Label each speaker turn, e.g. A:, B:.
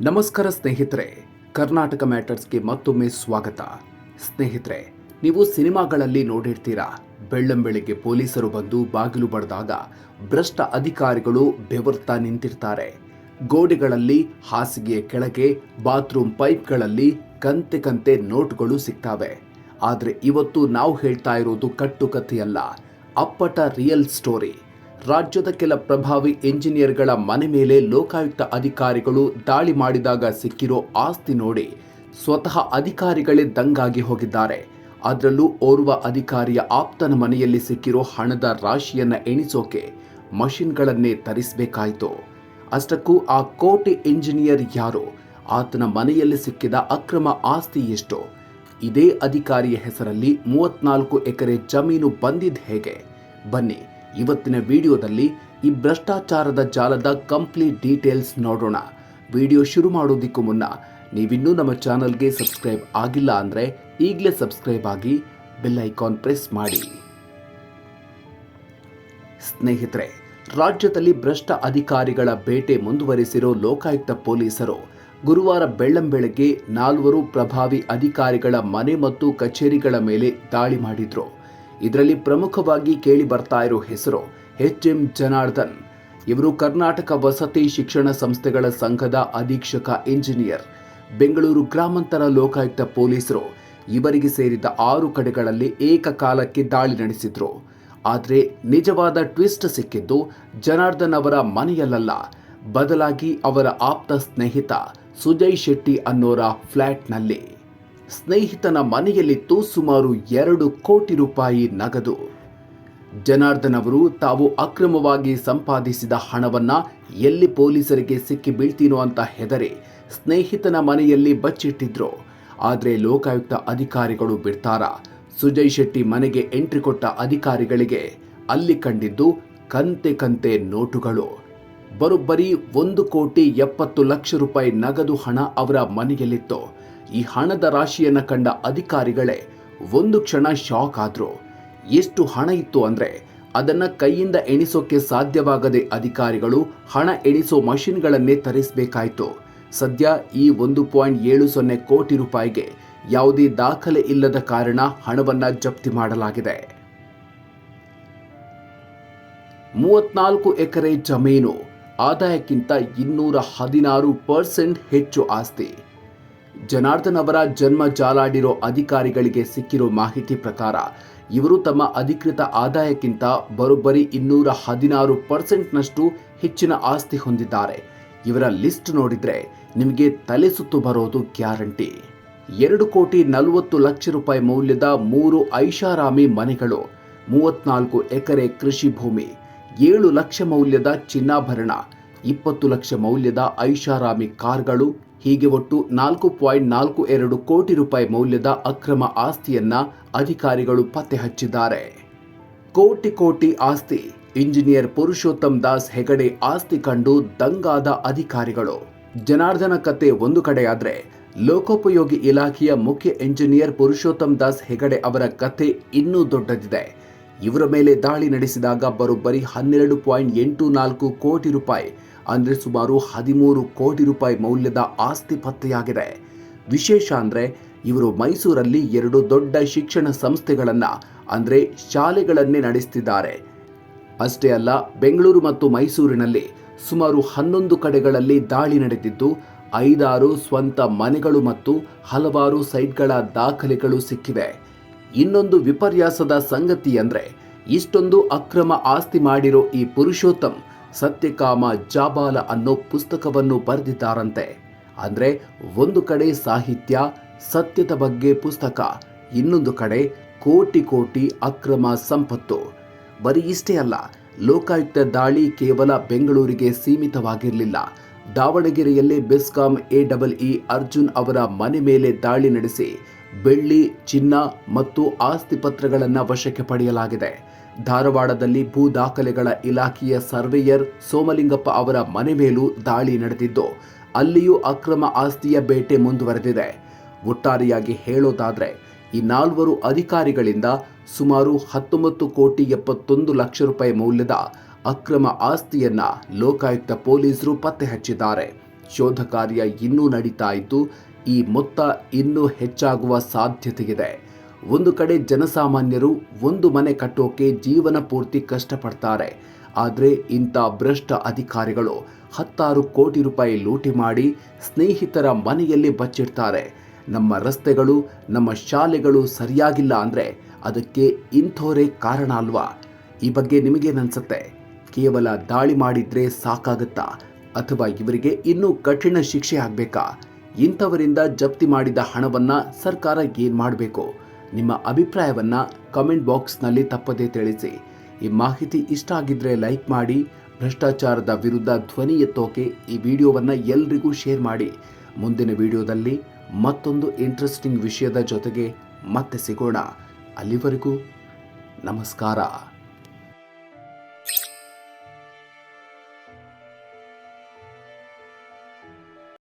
A: ನಮಸ್ಕಾರ ಸ್ನೇಹಿತರೆ, ಕರ್ನಾಟಕ ಮ್ಯಾಟರ್ಸ್ಗೆ ಮತ್ತೊಮ್ಮೆ ಸ್ವಾಗತ. ಸ್ನೇಹಿತರೆ, ನೀವು ಸಿನಿಮಾಗಳಲ್ಲಿ ನೋಡಿರ್ತೀರಾ, ಬೆಳ್ಳಂಬೆಳಿಗ್ಗೆ ಪೊಲೀಸರು ಬಂದು ಬಾಗಿಲು ಬಡಿದಾಗ ಭ್ರಷ್ಟ ಅಧಿಕಾರಿಗಳು ಬೆವರ್ತಾ ನಿಂತಿರ್ತಾರೆ. ಗೋಡೆಗಳಲ್ಲಿ, ಹಾಸಿಗೆಯ ಕೆಳಗೆ, ಬಾತ್ರೂಮ್ ಪೈಪ್ಗಳಲ್ಲಿ ಕಂತೆ ಕಂತೆ ನೋಟ್ಗಳು ಸಿಗ್ತವೆ. ಆದರೆ ಇವತ್ತು ನಾವು ಹೇಳ್ತಾ ಇರೋದು ಕಟ್ಟುಕಥೆಯಲ್ಲ, ಅಪ್ಪಟ ರಿಯಲ್ ಸ್ಟೋರಿ. ರಾಜ್ಯದ ಕೆಲ ಪ್ರಭಾವಿ ಎಂಜಿನಿಯರ್ಗಳ ಮನೆ ಮೇಲೆ ಲೋಕಾಯುಕ್ತ ಅಧಿಕಾರಿಗಳು ದಾಳಿ ಮಾಡಿದಾಗ ಸಿಕ್ಕಿರೋ ಆಸ್ತಿ ನೋಡಿ ಸ್ವತಃ ಅಧಿಕಾರಿಗಳೇ ದಂಗಾಗಿ ಹೋಗಿದ್ದಾರೆ. ಅದರಲ್ಲೂ ಓರ್ವ ಅಧಿಕಾರಿಯ ಆಪ್ತನ ಮನೆಯಲ್ಲಿ ಸಿಕ್ಕಿರೋ ಹಣದ ರಾಶಿಯನ್ನ ಎಣಿಸೋಕೆ ಮಷಿನ್ಗಳನ್ನೇ ತರಿಸಬೇಕಾಯಿತು. ಅಷ್ಟಕ್ಕೂ ಆ ಕೋಟಿ ಎಂಜಿನಿಯರ್ ಯಾರು? ಆತನ ಮನೆಯಲ್ಲಿ ಸಿಕ್ಕಿದ ಅಕ್ರಮ ಆಸ್ತಿ ಎಷ್ಟು? ಇದೇ ಅಧಿಕಾರಿಯ ಹೆಸರಲ್ಲಿ 34 ಎಕರೆ ಜಮೀನು ಬಂದಿದ್ದು ಹೇಗೆ? ಬನ್ನಿ, ಇವತ್ತಿನ ವಿಡಿಯೋದಲ್ಲಿ ಈ ಭ್ರಷ್ಟಾಚಾರದ ಜಾಲದ ಕಂಪ್ಲೀಟ್ ಡೀಟೇಲ್ಸ್ ನೋಡೋಣ. ವಿಡಿಯೋ ಶುರು ಮಾಡೋದಕ್ಕೂ ಮುನ್ನ ನೀವಿನ್ನೂ ನಮ್ಮ ಚಾನಲ್ಗೆ ಸಬ್ಸ್ಕ್ರೈಬ್ ಆಗಿಲ್ಲ ಅಂದರೆ ಈಗಲೇ ಸಬ್ಸ್ಕ್ರೈಬ್ ಆಗಿ ಬೆಲ್ ಐಕಾನ್ ಪ್ರೆಸ್ ಮಾಡಿ. ಸ್ನೇಹಿತರೆ, ರಾಜ್ಯದಲ್ಲಿ ಭ್ರಷ್ಟ ಅಧಿಕಾರಿಗಳ ಬೇಟೆ ಮುಂದುವರಿಸಿರೋ ಲೋಕಾಯುಕ್ತ ಪೊಲೀಸರು ಗುರುವಾರ ಬೆಳ್ಳಂಬೆಳಗ್ಗೆ 4 ಪ್ರಭಾವಿ ಅಧಿಕಾರಿಗಳ ಮನೆ ಮತ್ತು ಕಚೇರಿಗಳ ಮೇಲೆ ದಾಳಿ ಮಾಡಿದ್ರು. ಇದರಲ್ಲಿ ಪ್ರಮುಖವಾಗಿ ಕೇಳಿ ಬರ್ತಾ ಇರೋ ಹೆಸರು ಎಚ್.ಎಂ. ಜನಾರ್ದನ್. ಇವರು ಕರ್ನಾಟಕ ವಸತಿ ಶಿಕ್ಷಣ ಸಂಸ್ಥೆಗಳ ಸಂಘದ ಅಧೀಕ್ಷಕ ಇಂಜಿನಿಯರ್. ಬೆಂಗಳೂರು ಗ್ರಾಮಾಂತರ ಲೋಕಾಯುಕ್ತ ಪೊಲೀಸರು ಇವರಿಗೆ ಸೇರಿದ 6 ಕಡೆಗಳಲ್ಲಿ ಏಕಕಾಲಕ್ಕೆ ದಾಳಿ ನಡೆಸಿದ್ರು. ಆದರೆ ನಿಜವಾದ ಟ್ವಿಸ್ಟ್ ಸಿಕ್ಕಿದ್ದು ಜನಾರ್ದನ್ ಅವರ ಮನೆಯಲ್ಲ, ಬದಲಾಗಿ ಅವರ ಆಪ್ತ ಸ್ನೇಹಿತ ಸುಜಯ್ ಶೆಟ್ಟಿ ಅನ್ನೋರ ಫ್ಲ್ಯಾಟ್ನಲ್ಲಿ. ಸ್ನೇಹಿತನ ಮನೆಯಲ್ಲಿತ್ತು ಸುಮಾರು 2 ಕೋಟಿ ರೂಪಾಯಿ ನಗದು. ಜನಾರ್ದನ್ ಅವರು ತಾವು ಅಕ್ರಮವಾಗಿ ಸಂಪಾದಿಸಿದ ಹಣವನ್ನ ಎಲ್ಲಿ ಪೊಲೀಸರಿಗೆ ಸಿಕ್ಕಿ ಬೀಳ್ತೀನೋ ಅಂತ ಹೆದರಿ ಸ್ನೇಹಿತನ ಮನೆಯಲ್ಲಿ ಬಚ್ಚಿಟ್ಟಿದ್ರು. ಆದರೆ ಲೋಕಾಯುಕ್ತ ಅಧಿಕಾರಿಗಳು ಬಿಡ್ತಾರ? ಸುಜಯ್ ಶೆಟ್ಟಿ ಮನೆಗೆ ಎಂಟ್ರಿ ಕೊಟ್ಟ ಅಧಿಕಾರಿಗಳಿಗೆ ಅಲ್ಲಿ ಕಂಡಿದ್ದು ಕಂತೆ ಕಂತೆ ನೋಟುಗಳು. ಬರೋಬ್ಬರಿ 1,70,00,000 ರೂಪಾಯಿ ನಗದು ಹಣ ಅವರ ಮನೆಯಲ್ಲಿತ್ತು. ಈ ಹಣದ ರಾಶಿಯನ್ನು ಕಂಡ ಅಧಿಕಾರಿಗಳೇ ಒಂದು ಕ್ಷಣ ಶಾಕ್ ಆದ್ರು. ಎಷ್ಟು ಹಣ ಇತ್ತು ಅಂದ್ರೆ ಅದನ್ನ ಕೈಯಿಂದ ಎಣಿಸೋಕೆ ಸಾಧ್ಯವಾಗದೆ ಅಧಿಕಾರಿಗಳು ಹಣ ಎಣಿಸೋ ಮಷಿನ್ಗಳನ್ನೇ ತರಿಸಬೇಕಾಯಿತು. ಸದ್ಯ ಈ 1.70 ಕೋಟಿ ರೂಪಾಯಿಗೆ ಯಾವುದೇ ದಾಖಲೆ ಇಲ್ಲದ ಕಾರಣ ಹಣವನ್ನ ಜಪ್ತಿ ಮಾಡಲಾಗಿದೆ. 34 ಎಕರೆ ಜಮೀನು, ಆದಾಯಕ್ಕಿಂತ 216% ಹೆಚ್ಚು ಆಸ್ತಿ. ಜನಾರ್ದನ್ ಅವರ ಜನ್ಮ ಜಾಲಾಡಿರೋ ಅಧಿಕಾರಿಗಳಿಗೆ ಸಿಕ್ಕಿರೋ ಮಾಹಿತಿ ಪ್ರಕಾರ ಇವರು ತಮ್ಮ ಅಧಿಕೃತ ಆದಾಯಕ್ಕಿಂತ ಬರೋಬ್ಬರಿ 216%ನಷ್ಟು ಹೆಚ್ಚಿನ ಆಸ್ತಿ ಹೊಂದಿದ್ದಾರೆ. ಇವರ ಲಿಸ್ಟ್ ನೋಡಿದ್ರೆ ನಿಮಗೆ ತಲೆ ಸುತ್ತು ಬರೋದು ಗ್ಯಾರಂಟಿ. 2,40,00,000 ರೂಪಾಯಿ ಮೌಲ್ಯದ 3 ಐಷಾರಾಮಿ ಮನೆಗಳು, 34 ಎಕರೆ ಕೃಷಿ ಭೂಮಿ, 7 ಲಕ್ಷ ಮೌಲ್ಯದ ಚಿನ್ನಾಭರಣ, 20 ಲಕ್ಷ ಮೌಲ್ಯದ ಐಷಾರಾಮಿ ಕಾರ್ಗಳು, ಹೀಗೆ ಒಟ್ಟು 4.42 ಕೋಟಿ ರೂಪಾಯಿ ಮೌಲ್ಯದ ಅಕ್ರಮ ಆಸ್ತಿಯನ್ನ ಅಧಿಕಾರಿಗಳು ಪತ್ತೆ ಹಚ್ಚಿದ್ದಾರೆ. ಕೋಟಿ ಆಸ್ತಿ. ಇಂಜಿನಿಯರ್ ಪುರುಷೋತ್ತಮ್ ದಾಸ್ ಹೆಗಡೆ ಆಸ್ತಿ ಕಂಡು ದಂಗಾದ ಅಧಿಕಾರಿಗಳು. ಜನಾರ್ದನ ಕತೆ ಒಂದು ಕಡೆಯಾದ್ರೆ, ಲೋಕೋಪಯೋಗಿ ಇಲಾಖೆಯ ಮುಖ್ಯ ಇಂಜಿನಿಯರ್ ಪುರುಷೋತ್ತಮ್ ದಾಸ್ ಹೆಗಡೆ ಅವರ ಕತೆ ಇನ್ನೂ ದೊಡ್ಡದಿದೆ. ಇವರ ಮೇಲೆ ದಾಳಿ ನಡೆಸಿದಾಗ ಬರೋಬ್ಬರಿ 12.84 ಕೋಟಿ ರೂಪಾಯಿ ಅಂದರೆ ಸುಮಾರು 13 ಕೋಟಿ ರೂಪಾಯಿ ಮೌಲ್ಯದ ಆಸ್ತಿ ಪತ್ತೆಯಾಗಿದೆ. ವಿಶೇಷ ಅಂದರೆ ಇವರು ಮೈಸೂರಲ್ಲಿ 2 ದೊಡ್ಡ ಶಿಕ್ಷಣ ಸಂಸ್ಥೆಗಳನ್ನು ಅಂದರೆ ಶಾಲೆಗಳನ್ನೇ ನಡೆಸ್ತಿದ್ದಾರೆ. ಅಷ್ಟೇ ಅಲ್ಲ, ಬೆಂಗಳೂರು ಮತ್ತು ಮೈಸೂರಿನಲ್ಲಿ ಸುಮಾರು 11 ಕಡೆಗಳಲ್ಲಿ ದಾಳಿ ನಡೆದಿದ್ದು 5-6 ಸ್ವಂತ ಮನೆಗಳು ಮತ್ತು ಹಲವಾರು ಸೈಟ್ಗಳ ದಾಖಲೆಗಳು ಸಿಕ್ಕಿವೆ. ಇನ್ನೊಂದು ವಿಪರ್ಯಾಸದ ಸಂಗತಿ ಅಂದರೆ, ಇಷ್ಟೊಂದು ಅಕ್ರಮ ಆಸ್ತಿ ಮಾಡಿರೋ ಈ ಪುರುಷೋತ್ತಮ್ ಸತ್ಯಕಾಮ ಜಾಬಾಲ ಅನ್ನೋ ಪುಸ್ತಕವನ್ನು ಬರೆದಿದ್ದಾರಂತೆ. ಅಂದ್ರೆ ಒಂದು ಕಡೆ ಸಾಹಿತ್ಯ, ಸತ್ಯದ ಬಗ್ಗೆ ಪುಸ್ತಕ, ಇನ್ನೊಂದು ಕಡೆ ಕೋಟಿ ಅಕ್ರಮ ಸಂಪತ್ತು. ಬರೀ ಇಷ್ಟೇ ಅಲ್ಲ, ಲೋಕಾಯುಕ್ತ ದಾಳಿ ಕೇವಲ ಬೆಂಗಳೂರಿಗೆ ಸೀಮಿತವಾಗಿರಲಿಲ್ಲ. ದಾವಣಗೆರೆಯಲ್ಲಿ ಬೆಸ್ಕಾಂ AEE ಅರ್ಜುನ್ ಅವರ ಮನೆ ಮೇಲೆ ದಾಳಿ ನಡೆಸಿ ಬೆಳ್ಳಿ, ಚಿನ್ನ ಮತ್ತು ಆಸ್ತಿ ಪತ್ರಗಳನ್ನು ವಶಕ್ಕೆ ಪಡೆಯಲಾಗಿದೆ. ಧಾರವಾಡದಲ್ಲಿ ಭೂ ದಾಖಲೆಗಳ ಇಲಾಖೆಯ ಸರ್ವೇಯರ್ ಸೋಮಲಿಂಗಪ್ಪ ಅವರ ಮನೆ ಮೇಲೂ ದಾಳಿ ನಡೆದಿದ್ದು ಅಲ್ಲಿಯೂ ಅಕ್ರಮ ಆಸ್ತಿಯ ಬೇಟೆ ಮುಂದುವರೆದಿದೆ. ಒಟ್ಟಾರೆಯಾಗಿ ಹೇಳೋದಾದ್ರೆ ಈ 4 ಅಧಿಕಾರಿಗಳಿಂದ ಸುಮಾರು 19,71,00,000 ರೂಪಾಯಿ ಮೌಲ್ಯದ ಅಕ್ರಮ ಆಸ್ತಿಯನ್ನ ಲೋಕಾಯುಕ್ತ ಪೊಲೀಸರು ಪತ್ತೆ ಹಚ್ಚಿದ್ದಾರೆ. ಶೋಧ ಕಾರ್ಯ ಇನ್ನೂ ನಡೀತಾ ಇದ್ದು ಈ ಮೊತ್ತ ಇನ್ನೂ ಹೆಚ್ಚಾಗುವ ಸಾಧ್ಯತೆಯಿದೆ. ಒಂದು ಕಡೆ ಜನಸಾಮಾನ್ಯರು ಒಂದು ಮನೆ ಕಟ್ಟೋಕೆ ಜೀವನ ಪೂರ್ತಿ ಕಷ್ಟಪಡ್ತಾರೆ. ಆದರೆ ಇಂಥ ಭ್ರಷ್ಟ ಅಧಿಕಾರಿಗಳು 10 ಕೋಟಿ ರೂಪಾಯಿ ಲೂಟಿ ಮಾಡಿ ಸ್ನೇಹಿತರ ಮನೆಯಲ್ಲಿ ಬಚ್ಚಿಡ್ತಾರೆ. ನಮ್ಮ ರಸ್ತೆಗಳು, ನಮ್ಮ ಶಾಲೆಗಳು ಸರಿಯಾಗಿಲ್ಲ ಅಂದರೆ ಅದಕ್ಕೆ ಇಂಥೋರೇ ಕಾರಣ ಅಲ್ವಾ? ಈ ಬಗ್ಗೆ ನಿಮಗೇನನ್ಸುತ್ತೆ? ಕೇವಲ ದಾಳಿ ಮಾಡಿದ್ರೆ ಸಾಕಾಗುತ್ತಾ ಅಥವಾ ಇವರಿಗೆ ಇನ್ನೂ ಕಠಿಣ ಶಿಕ್ಷೆ ಆಗಬೇಕಾ? ಇಂಥವರಿಂದ ಜಪ್ತಿ ಮಾಡಿದ ಹಣವನ್ನು ಸರ್ಕಾರ ಏನು ಮಾಡಬೇಕು? ನಿಮ್ಮ ಅಭಿಪ್ರಾಯವನ್ನು ಕಮೆಂಟ್ ಬಾಕ್ಸ್ನಲ್ಲಿ ತಪ್ಪದೇ ತಿಳಿಸಿ. ಈ ಮಾಹಿತಿ ಇಷ್ಟ ಆಗಿದ್ರೆ ಲೈಕ್ ಮಾಡಿ. ಭ್ರಷ್ಟಾಚಾರದ ವಿರುದ್ಧ ಧ್ವನಿ ಎತ್ತೋಕೆ ಈ ವಿಡಿಯೋವನ್ನು ಎಲ್ರಿಗೂ ಶೇರ್ ಮಾಡಿ. ಮುಂದಿನ ವಿಡಿಯೋದಲ್ಲಿ ಮತ್ತೊಂದು ಇಂಟ್ರೆಸ್ಟಿಂಗ್ ವಿಷಯದ ಜೊತೆಗೆ ಮತ್ತೆ ಸಿಗೋಣ. ಅಲ್ಲಿವರೆಗೂ ನಮಸ್ಕಾರ.